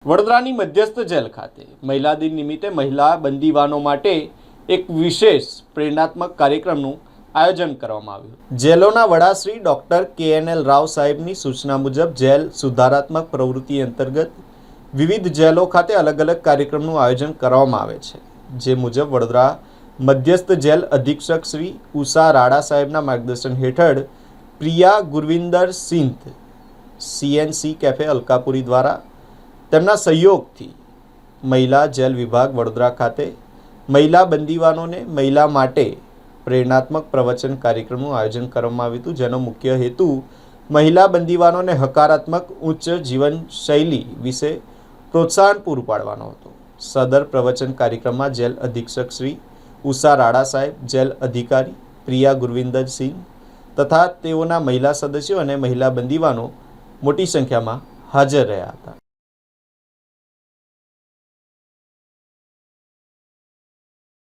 વડોદરાની મધ્યસ્થ જેલ ખાતે મહિલા દિન નિમિત્તે મહિલા બંદીવાનો માટે એક વિશેષ પ્રેરણાત્મક કાર્યક્રમનું આયોજન કરવામાં આવ્યું। જેલોના વડા શ્રી ડૉક્ટર KNL રાવ સાહેબની સૂચના મુજબ જેલ સુધારાત્મક પ્રવૃત્તિ અંતર્ગત વિવિધ જેલો ખાતે અલગ અલગ કાર્યક્રમનું આયોજન કરવામાં આવે છે। જે મુજબ વડોદરા મધ્યસ્થ જેલ અધિક્ષક શ્રી ઉષા રાડા સાહેબના માર્ગદર્શન હેઠળ પ્રિયા ગુરવિંદર સિંધ CNC કેફે અલકાપુરી દ્વારા તેમના સહયોગથી મહિલા જેલ વિભાગ વડોદરા ખાતે મહિલા બંદીવાનોને મહિલા માટે પ્રેરણાત્મક પ્રવચન કાર્યક્રમનું આયોજન કરવામાં આવ્યું હતું, જેનો મુખ્ય હેતુ મહિલા બંદીવાનોને હકારાત્મક ઉચ્ચ જીવનશૈલી વિશે પ્રોત્સાહન પૂરું પાડવાનો હતો। સદર પ્રવચન કાર્યક્રમમાં જેલ અધિક્ષક શ્રી ઉષા રાડા સાહેબ, જેલ અધિકારી પ્રિયા ગુરવિંદર સિંહ તથા તેઓના મહિલા સદસ્યો અને મહિલા બંદીવાનો મોટી સંખ્યામાં હાજર રહ્યા હતા।